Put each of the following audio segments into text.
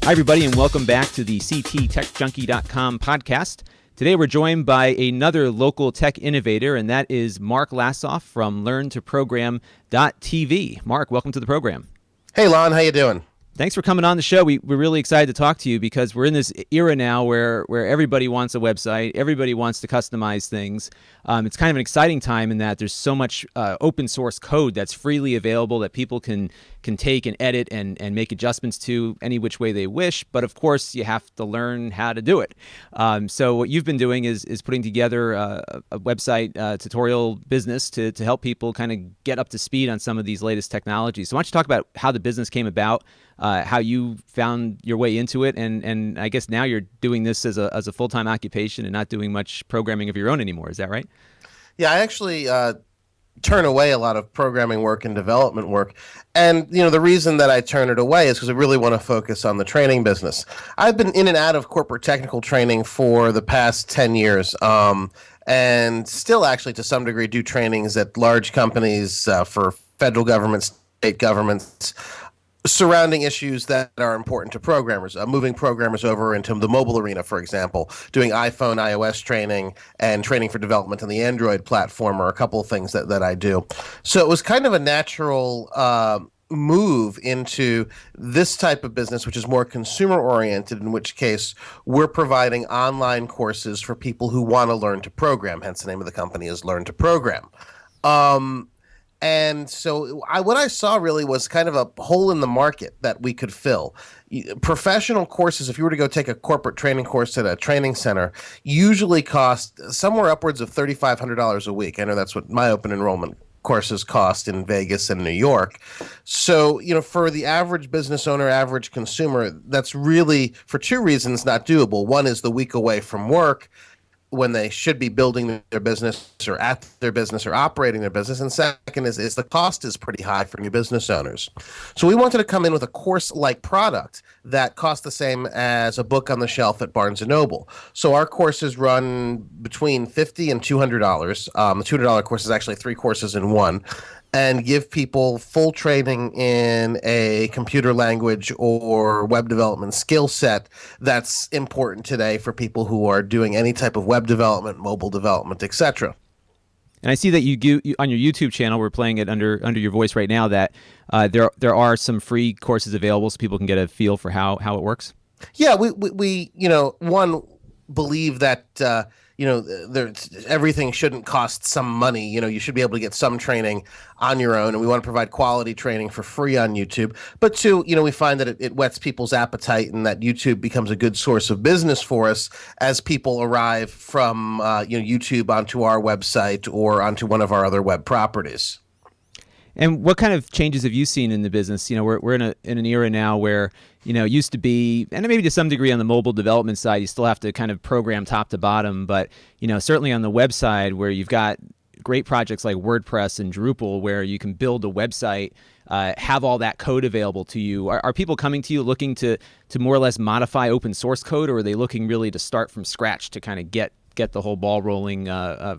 Hi, everybody, and welcome back to the CTTechJunkie.com podcast. Today, we're joined by another local tech innovator, and that is Mark Lassoff from Lon.TV. Mark, welcome to the program. Hey, Lon, how you doing? Thanks for coming on the show. We're really excited to talk to you because we're in this era now where everybody wants a website, everybody wants to customize things. It's kind of an exciting time in that there's so much open source code that's freely available that people can take and edit and make adjustments to any which way they wish. But of course, you have to learn how to do it. So what you've been doing is putting together a website tutorial business to help people kind of get up to speed on some of these latest technologies. So why don't you talk about how the business came about, how you found your way into it, and I guess now you're doing this as a full-time occupation and not doing much programming of your own anymore. Is that right? Yeah, I actually turn away a lot of programming work and development work. And, the reason that I turn it away is because I really want to focus on the training business. I've been in and out of corporate technical training for the past 10 years. And still actually to some degree do trainings at large companies for federal governments, state governments, surrounding issues that are important to programmers, moving programmers over into the mobile arena, for example, doing iPhone, iOS training, and training for development on the Android platform are a couple of things that I do. So it was kind of a natural move into this type of business, which is more consumer-oriented, in which case we're providing online courses for people who want to learn to program, hence the name of the company is Learn to Program. And so what I saw really was kind of a hole in the market that we could fill. Professional courses, if you were to go take a corporate training course at a training center, usually cost somewhere upwards of $3,500 a week. I know that's what my open enrollment courses cost in Vegas and New York. So, for the average business owner, average consumer, that's really, for two reasons, not doable. One is the week away from work, when they should be building their business or at their business or operating their business. And second is the cost is pretty high for new business owners. So we wanted to come in with a course-like product that cost the same as a book on the shelf at Barnes & Noble. So our courses run between $50 and $200. The $200 course is actually 3 courses in one, and give people full training in a computer language or web development skill set that's important today for people who are doing any type of web development, mobile development, etc. And I see that you on your YouTube channel, we're playing it under your voice right now, that there are some free courses available so people can get a feel for how it works. Yeah, we believe that everything shouldn't cost some money. You should be able to get some training on your own, and we want to provide quality training for free on YouTube. But two, we find that it whets people's appetite, and that YouTube becomes a good source of business for us as people arrive from YouTube onto our website or onto one of our other web properties. And what kind of changes have you seen in the business? We're in an era now where, it used to be, and maybe to some degree on the mobile development side, you still have to kind of program top to bottom. But, certainly on the web side where you've got great projects like WordPress and Drupal where you can build a website, have all that code available to you. Are people coming to you looking to more or less modify open source code, or are they looking really to start from scratch to kind of get the whole ball rolling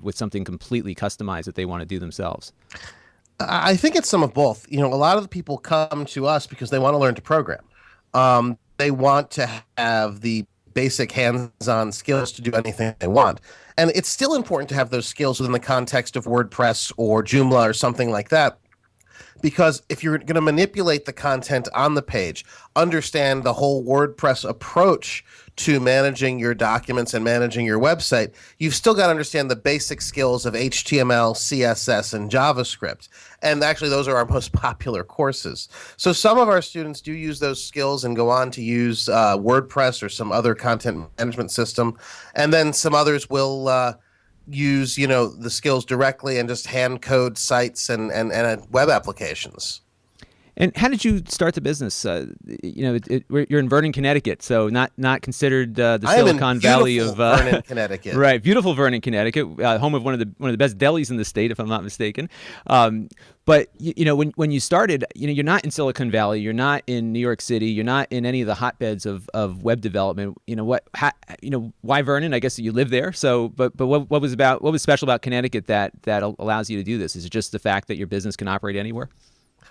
with something completely customized that they want to do themselves? I think it's some of both. A lot of the people come to us because they want to learn to program. They want to have the basic hands-on skills to do anything they want. And it's still important to have those skills within the context of WordPress or Joomla or something like that. Because if you're going to manipulate the content on the page, understand the whole WordPress approach to managing your documents and managing your website, you've still got to understand the basic skills of HTML, CSS, and JavaScript. And actually, those are our most popular courses. So some of our students do use those skills and go on to use WordPress or some other content management system. And then some others will use the skills directly and just hand code sites and web applications. And how did you start the business? You're in Vernon, Connecticut, so not considered the Silicon Valley of Vernon, Connecticut. Right, beautiful Vernon, Connecticut, home of one of the best delis in the state, if I'm not mistaken. But when you started, you're not in Silicon Valley, you're not in New York City, you're not in any of the hotbeds of web development. Why Vernon? I guess you live there. So, but what was special about Connecticut that allows you to do this? Is it just the fact that your business can operate anywhere?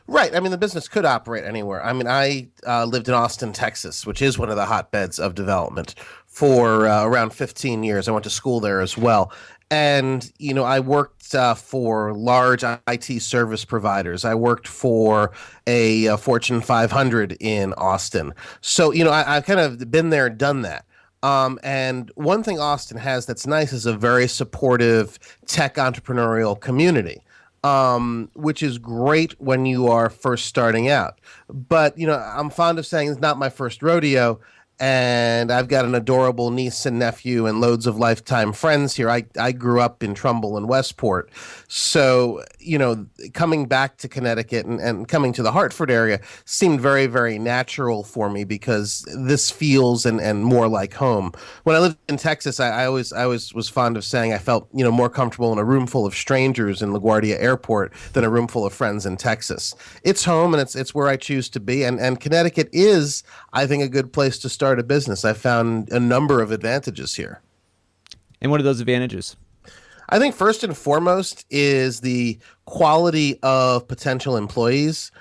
Right. I mean, the business could operate anywhere. I mean, I lived in Austin, Texas, which is one of the hotbeds of development for around 15 years. I went to school there as well. And, I worked for large IT service providers. I worked for a Fortune 500 in Austin. So, I've kind of been there, done that. And one thing Austin has that's nice is a very supportive tech entrepreneurial community, which is great when you are first starting out. But, I'm fond of saying it's not my first rodeo. And I've got an adorable niece and nephew and loads of lifetime friends here. I grew up in Trumbull and Westport. So, coming back to Connecticut and coming to the Hartford area seemed very, very natural for me because this feels and more like home. When I lived in Texas, I always was fond of saying I felt, more comfortable in a room full of strangers in LaGuardia Airport than a room full of friends in Texas. It's home and it's where I choose to be. And Connecticut is, I think, a good place to start a business. I found a number of advantages here. And what are those advantages? I think first and foremost is the quality of potential employees.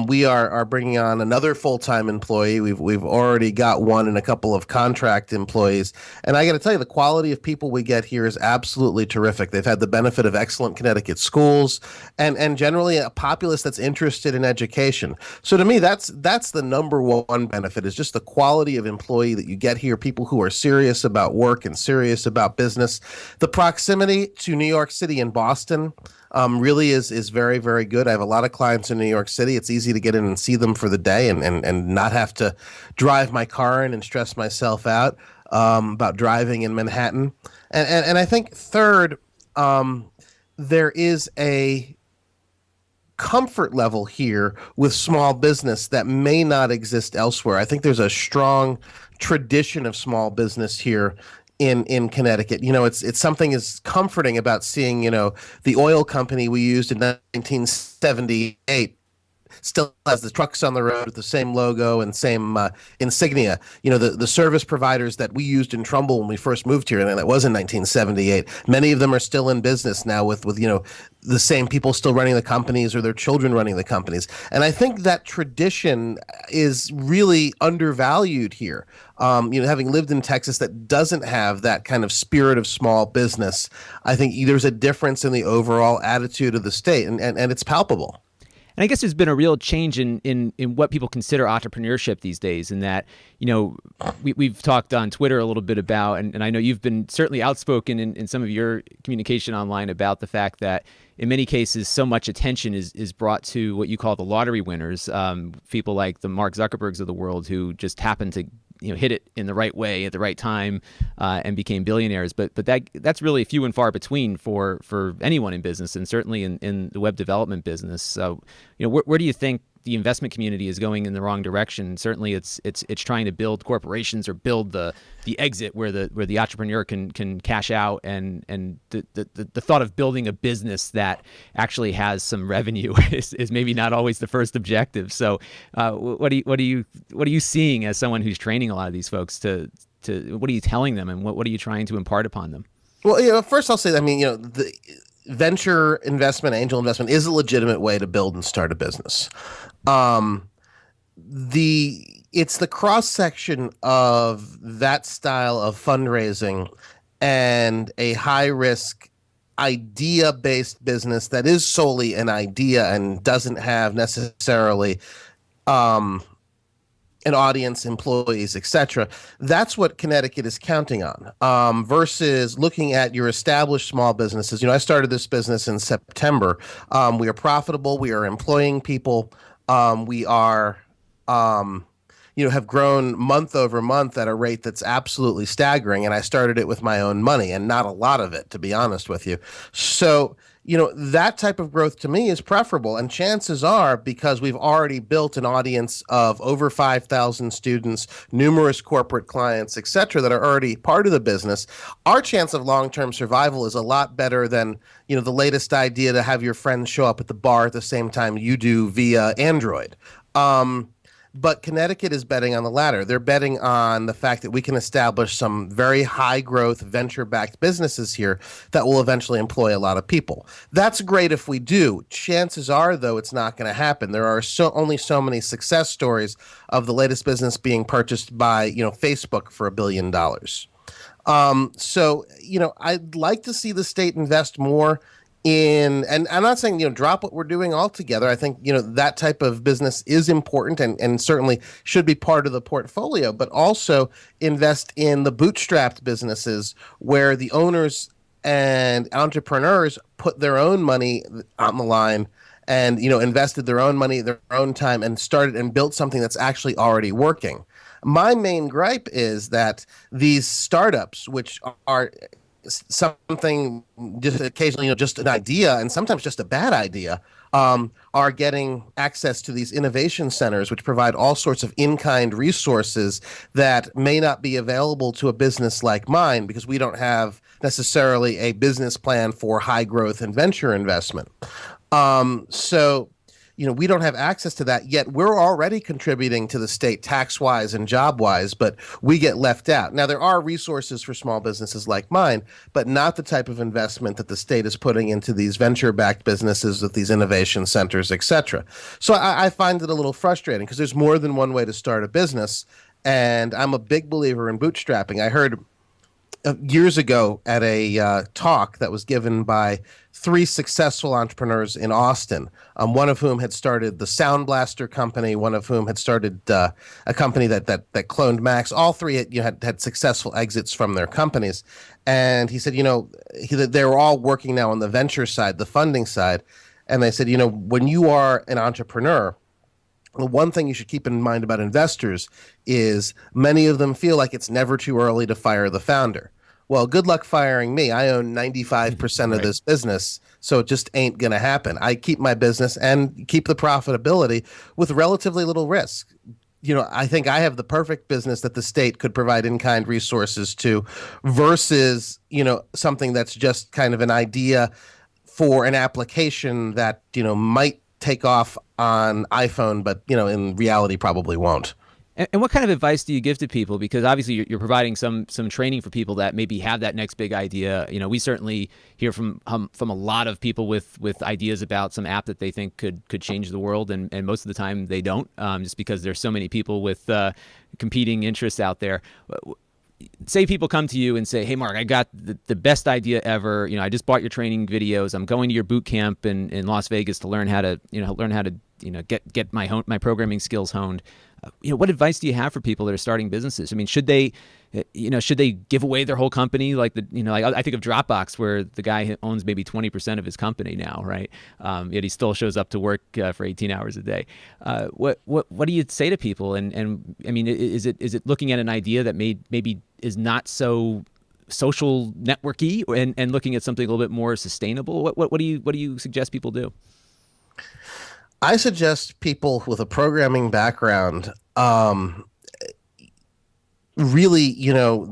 We are bringing on another full-time employee. We've already got one and a couple of contract employees. And I got to tell you, the quality of people we get here is absolutely terrific. They've had the benefit of excellent Connecticut schools and generally a populace that's interested in education. So to me, that's the number one benefit is just the quality of employee that you get here, people who are serious about work and serious about business. The proximity to New York City and Boston really is very, very good. I have a lot of clients in New York City. It's easy to get in and see them for the day and not have to drive my car in and stress myself out about driving in Manhattan. And I think third, there is a comfort level here with small business that may not exist elsewhere. I think there's a strong tradition of small business here in Connecticut. It's something is comforting about seeing, the oil company we used in 1978 still has the trucks on the road with the same logo and same insignia. The service providers that we used in Trumbull when we first moved here, and that was in 1978. Many of them are still in business now with the same people still running the companies or their children running the companies. And I think that tradition is really undervalued here. Having lived in Texas that doesn't have that kind of spirit of small business, I think there's a difference in the overall attitude of the state, and it's palpable. And I guess there's been a real change in what people consider entrepreneurship these days, in that, we've talked on Twitter a little bit about, and I know you've been certainly outspoken in some of your communication online about the fact that in many cases so much attention is brought to what you call the lottery winners, people like the Mark Zuckerbergs of the world who just happen to hit it in the right way at the right time and became billionaires. But that's really few and far between for anyone in business, and certainly in the web development business. So, where do you think the investment community is going in the wrong direction? Certainly, it's trying to build corporations or build the exit where the entrepreneur can cash out, and the thought of building a business that actually has some revenue is maybe not always the first objective. So, what are you seeing as someone who's training a lot of these folks to what are you telling them, and what are you trying to impart upon them? Well, first I'll say, the venture investment, angel investment is a legitimate way to build and start a business. It's the cross section of that style of fundraising and a high risk idea based business that is solely an idea and doesn't have necessarily an audience, employees, etc. That's what Connecticut is counting on, versus looking at your established small businesses. I started this business in September. We are profitable. We are employing people. We are, have grown month over month at a rate that's absolutely staggering. And I started it with my own money and not a lot of it, to be honest with you. So, that type of growth to me is preferable. And chances are, because we've already built an audience of over 5,000 students, numerous corporate clients, et cetera, that are already part of the business, our chance of long-term survival is a lot better than, the latest idea to have your friends show up at the bar at the same time you do via Android. But Connecticut is betting on the latter. They're betting on the fact that we can establish some very high growth venture backed businesses here that will eventually employ a lot of people. That's great if we do. Chances are, though, it's not going to happen. There are only so many success stories of the latest business being purchased by, Facebook for $1 billion. I'd like to see the state invest more in, and I'm not saying, drop what we're doing altogether. I think, that type of business is important and certainly should be part of the portfolio, but also invest in the bootstrapped businesses where the owners and entrepreneurs put their own money on the line and, invested their own money, their own time, and started and built something that's actually already working. My main gripe is that these startups, which are something just occasionally, just an idea and sometimes just a bad idea, are getting access to these innovation centers, which provide all sorts of in-kind resources that may not be available to a business like mine because we don't have necessarily a business plan for high growth and venture investment. So we don't have access to that, yet we're already contributing to the state tax-wise and job-wise, but we get left out. Now, there are resources for small businesses like mine, but not the type of investment that the state is putting into these venture-backed businesses with these innovation centers, et cetera. So I find it a little frustrating because there's more than one way to start a business, and I'm a big believer in bootstrapping. I heard years ago at a talk that was given by 3 successful entrepreneurs in Austin, one of whom had started the Sound Blaster company, one of whom had started a company that cloned Macs. All 3 had successful exits from their companies. And he said, they were all working now on the venture side, the funding side. And they said, when you are an entrepreneur, the one thing you should keep in mind about investors is many of them feel like it's never too early to fire the founder. Well, good luck firing me. I own 95% of this business, so it just ain't going to happen. I keep my business and keep the profitability with relatively little risk. I think I have the perfect business that the state could provide in-kind resources to versus, something that's just kind of an idea for an application that, might take off on iPhone, but, in reality probably won't. And what kind of advice do you give to people? Because obviously you're providing some training for people that maybe have that next big idea. We certainly hear from a lot of people with ideas about some app that they think could change the world, and most of the time they don't, just because there's so many people with competing interests out there. Say people come to you and say, "Hey, Mark, I got the best idea ever. I just bought your training videos. I'm going to your boot camp in Las Vegas to learn how to get my programming skills honed." What advice do you have for people that are starting businesses? I mean, should they give away their whole company? Like I think of Dropbox, where the guy owns maybe 20% of his company now, right? Yet he still shows up to work for 18 hours a day. What do you say to people? And I mean, is it looking at an idea that maybe is not so social networky and looking at something a little bit more sustainable? What do you suggest people do? I suggest people with a programming background, really,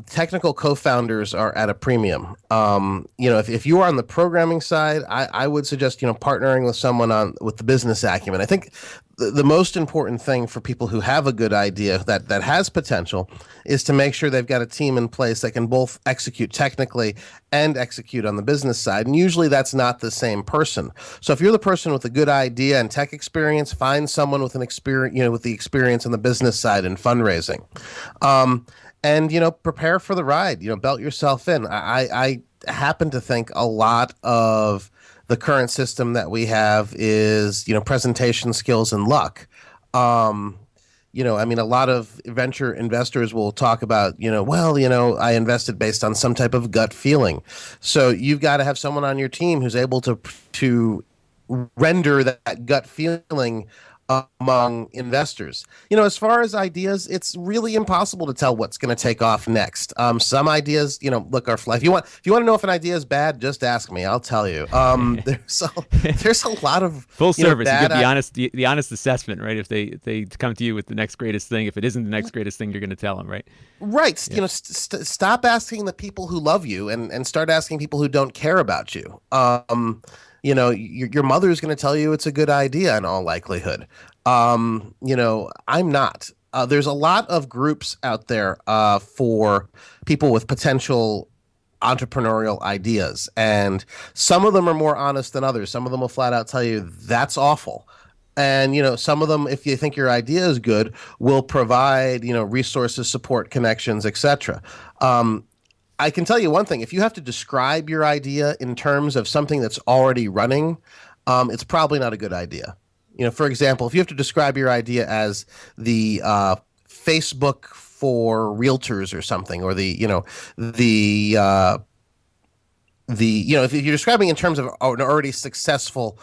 technical co-founders are at a premium. If you are on the programming side, I would suggest, partnering with someone with the business acumen. I think the most important thing for people who have a good idea that has potential is to make sure they've got a team in place that can both execute technically and execute on the business side. And usually that's not the same person. So if you're the person with a good idea and tech experience, find someone with an experience, with the experience on the business side and fundraising. And prepare for the ride, belt yourself in. I happen to think a lot of the current system that we have is, presentation skills and luck. A lot of venture investors will talk about, I invested based on some type of gut feeling. So you've got to have someone on your team who's able to render that gut feeling among investors. As far as ideas, it's really impossible to tell what's going to take off next. Some ideas, look, are fly. If you want to know if an idea is bad, just ask me. I'll tell you. There's a lot of full service. You get the honest assessment, right? If they come to you with the next greatest thing, if it isn't the next greatest thing, you're going to tell them, right? Right. Yeah. Stop asking the people who love you and start asking people who don't care about you. Your mother is going to tell you it's a good idea in all likelihood. I'm not. There's a lot of groups out there for people with potential entrepreneurial ideas, and some of them are more honest than others. Some of them will flat out tell you that's awful. And some of them, if you think your idea is good, will provide resources, support, connections, etc. I can tell you one thing: if you have to describe your idea in terms of something that's already running, it's probably not a good idea. For example, if you have to describe your idea as the Facebook for realtors or something, or if you're describing in terms of an already successful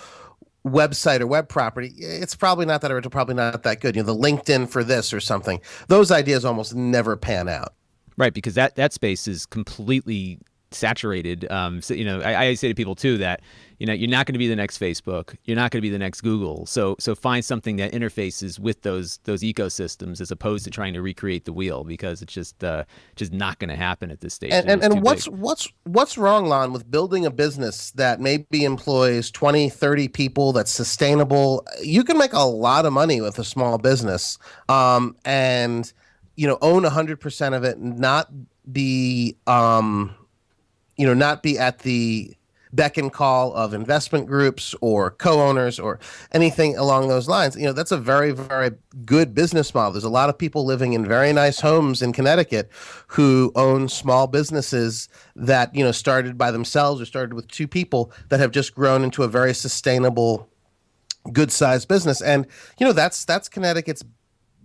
website or web property, it's probably not that original, probably not that good. The LinkedIn for this or something. Those ideas almost never pan out. Right, because that space is completely saturated. So I say to people too that you're not going to be the next Facebook, you're not going to be the next Google. So find something that interfaces with those ecosystems as opposed to trying to recreate the wheel, because it's just not going to happen at this stage. And what's wrong, Lon, with building a business that maybe employs 20, 30 people, that's sustainable? You can make a lot of money with a small business, and own 100% of it, not be not be at the beck and call of investment groups or co-owners or anything along those lines. That's a very, very good business model. There's a lot of people living in very nice homes in Connecticut who own small businesses that, started by themselves or started with two people that have just grown into a very sustainable, good-sized business. And, that's Connecticut's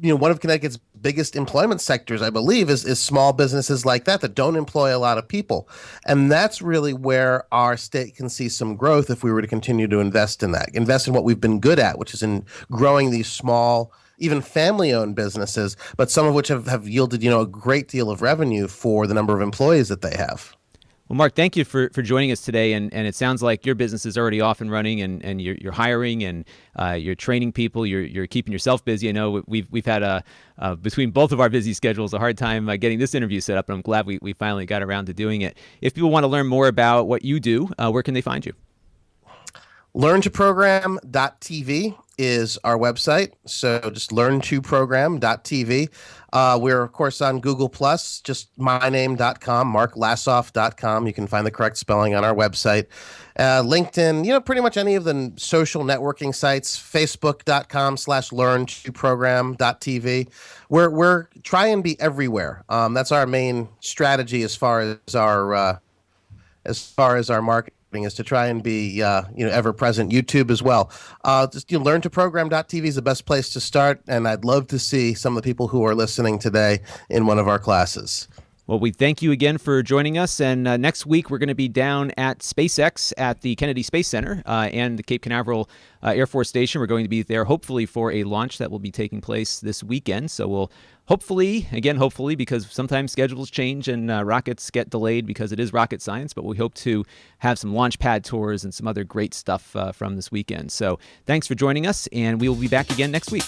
one of Connecticut's biggest employment sectors, I believe, is small businesses like that don't employ a lot of people. And that's really where our state can see some growth if we were to continue to invest in what we've been good at, which is in growing these small, even family-owned businesses, but some of which have yielded, a great deal of revenue for the number of employees that they have. Well, Mark, thank you for joining us today. And it sounds like your business is already off and running, and you're hiring, and you're training people. You're keeping yourself busy. I know we've had between both of our busy schedules a hard time getting this interview set up, and I'm glad we finally got around to doing it. If people want to learn more about what you do, where can they find you? Learn2program.tv is our website. So just learn2program.tv. We're, of course, on Google+, just myname.com, marklassoff.com. You can find the correct spelling on our website. LinkedIn, pretty much any of the social networking sites, facebook.com/learn2program.tv. We're trying to be everywhere. That's our main strategy as far as our marketing, is to try and be ever present. YouTube as well. Just learn2program.tv is the best place to start, and I'd love to see some of the people who are listening today in one of our classes. Well, we thank you again for joining us. And next week, we're going to be down at SpaceX at the Kennedy Space Center and the Cape Canaveral Air Force Station. We're going to be there hopefully for a launch that will be taking place this weekend. So we'll hopefully, because sometimes schedules change and rockets get delayed because it is rocket science, but we hope to have some launch pad tours and some other great stuff from this weekend. So thanks for joining us, and we will be back again next week.